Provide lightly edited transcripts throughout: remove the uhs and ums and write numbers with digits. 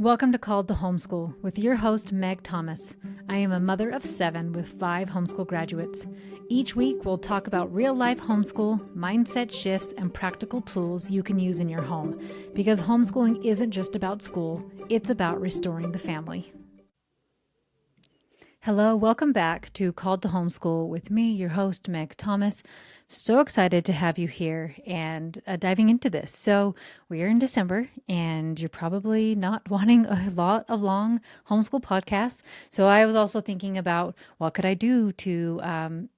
Welcome to Called to Homeschool with your host, Meg Thomas. I am a mother of 7 with 5 homeschool graduates. Each week, we'll talk about real life homeschool, mindset shifts, and practical tools you can use in your home. Because homeschooling isn't just about school, it's about restoring the family. Hello, welcome back to Called to Homeschool with me, your host, Meg Thomas. So excited to have you here and diving into this. So, we are in December, and you're probably not wanting a lot of long homeschool podcasts. So, I was also thinking about what could I do to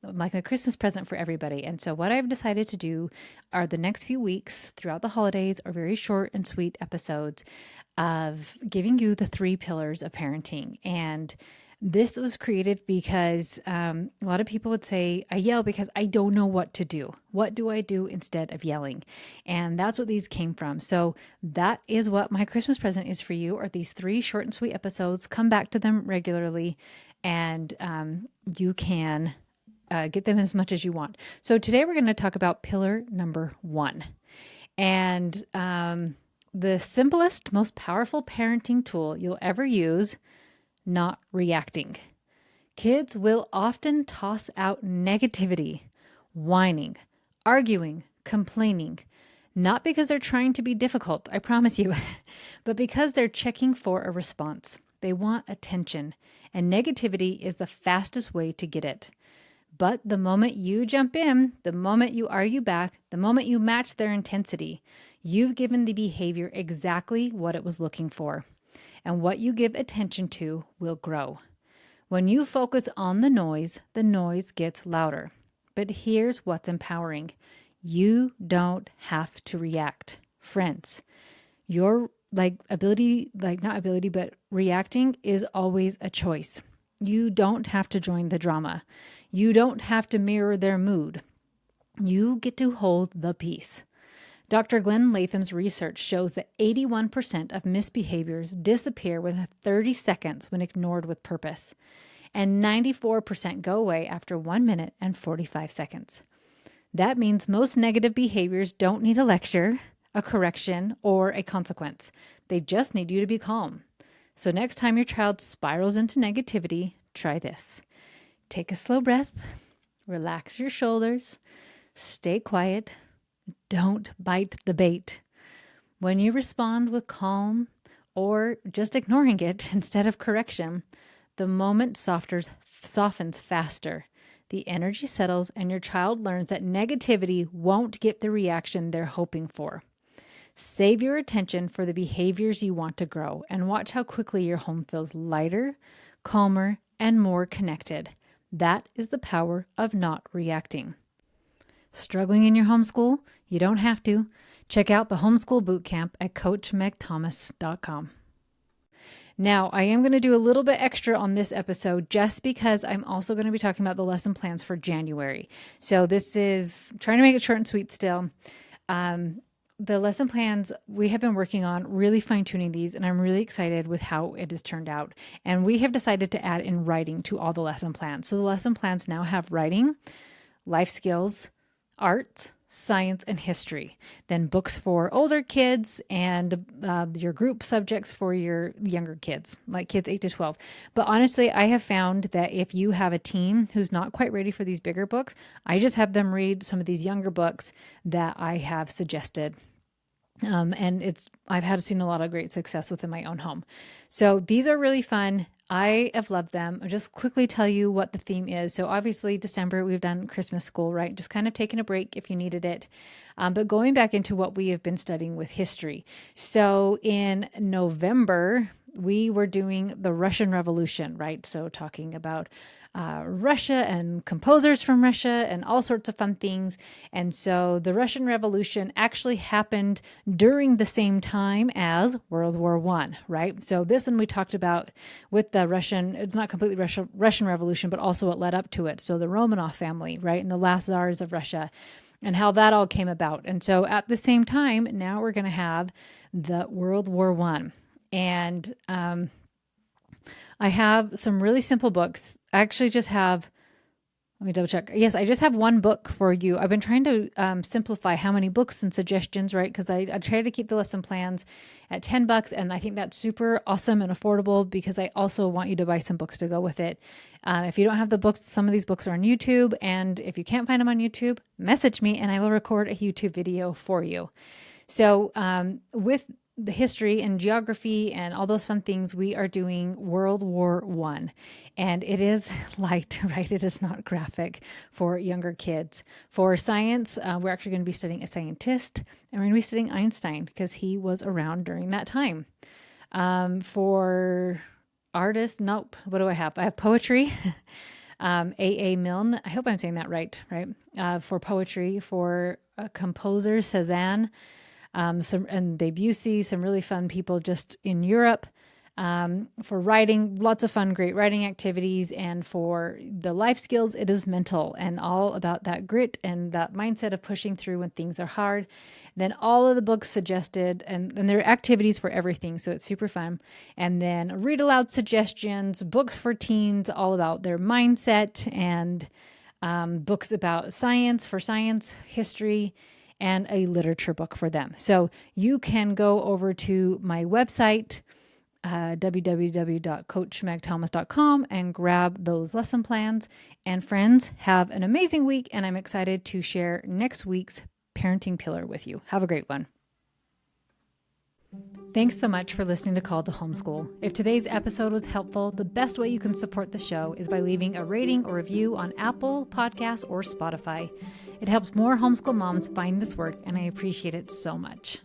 like a Christmas present for everybody. And so, what I've decided to do are the next few weeks throughout the holidays are very short and sweet episodes of giving you the 3 pillars of parenting. And this was created because a lot of people would say, I yell because I don't know what to do. What do I do instead of yelling? And that's what these came from. So that is what my Christmas present is for you, are these 3 short and sweet episodes. Come back to them regularly, and you can get them as much as you want. So today we're going to talk about pillar number 1. And the simplest, most powerful parenting tool you'll ever use: not reacting. Kids will often toss out negativity, whining, arguing, complaining, not because they're trying to be difficult, I promise you, but because they're checking for a response. They want attention, and negativity is the fastest way to get it. But the moment you jump in, the moment you argue back, the moment you match their intensity, you've given the behavior exactly what it was looking for. And what you give attention to will grow. When you focus on the noise gets louder. But here's what's empowering: you don't have to react. Friends, your reacting is always a choice. You don't have to join the drama. You don't have to mirror their mood. You get to hold the peace. Dr. Glenn Latham's research shows that 81% of misbehaviors disappear within 30 seconds when ignored with purpose, and 94% go away after 1 minute and 45 seconds. That means most negative behaviors don't need a lecture, a correction, or a consequence. They just need you to be calm. So next time your child spirals into negativity, try this. Take a slow breath, relax your shoulders, stay quiet. Don't bite the bait. When you respond with calm or just ignoring it instead of correction, the moment softens faster. The energy settles, and your child learns that negativity won't get the reaction they're hoping for. Save your attention for the behaviors you want to grow, and watch how quickly your home feels lighter, calmer, and more connected. That is the power of not reacting. Struggling in your homeschool? You don't have to. Check out the Homeschool Bootcamp at coachmegthomas.com. Now, I am going to do a little bit extra on this episode just because I'm also going to be talking about the lesson plans for January. So this is trying to make it short and sweet still. The lesson plans we have been working on, really fine-tuning these, and I'm really excited with how it has turned out. And we have decided to add in writing to all the lesson plans. So the lesson plans now have writing, life skills, art, science, and history. Then books for older kids, and your group subjects for your younger kids, like kids 8 to 12. But honestly, I have found that if you have a team who's not quite ready for these bigger books, I just have them read some of these younger books that I have suggested. And I've seen a lot of great success within my own home. So these are really fun. I have loved them. I'll just quickly tell you what the theme is. So obviously December, we've done Christmas school, right? Just kind of taking a break if you needed it. But going back into what we have been studying with history. So in November, we were doing the Russian Revolution, right? So talking about Russia and composers from Russia and all sorts of fun things. And so the Russian Revolution actually happened during the same time as World War I, right? So this one we talked about with the Russian, it's not completely Russian Revolution, but also what led up to it. So the Romanov family, right? And the last czars of Russia, and how that all came about. And so at the same time, now we're going to have the World War I. And I have some really simple books. I actually just have Let me double check. Yes, I just have one book for you. I've been trying to simplify how many books and suggestions, right? Because I try to keep the lesson plans at $10, and I think that's super awesome and affordable because I also want you to buy some books to go with it. If you don't have the books, some of these books are on YouTube, and if you can't find them on YouTube, message me and I will record a YouTube video for you. So with the history and geography and all those fun things, we are doing World War I. And it is light, right? It is not graphic for younger kids. For science, we're actually going to be studying a scientist, and we're going to be studying Einstein because he was around during that time. For artists, nope. What do I have? I have poetry. A. Milne. I hope I'm saying that right? For poetry, for composers, Cézanne, and Debussy, some really fun people just in Europe. For writing, lots of fun, great writing activities. And for the life skills, it is mental and all about that grit and that mindset of pushing through when things are hard. Then all of the books suggested, and there are activities for everything, so it's super fun. And then read aloud suggestions, books for teens, all about their mindset, and books about science, for science, history, and a literature book for them. So you can go over to my website, www.coachmegthomas.com, and grab those lesson plans. And friends, have an amazing week, and I'm excited to share next week's parenting pillar with you. Have a great one. Thanks so much for listening to Call to Homeschool. If today's episode was helpful, the best way you can support the show is by leaving a rating or review on Apple Podcasts or Spotify. It helps more homeschool moms find this work, and I appreciate it so much.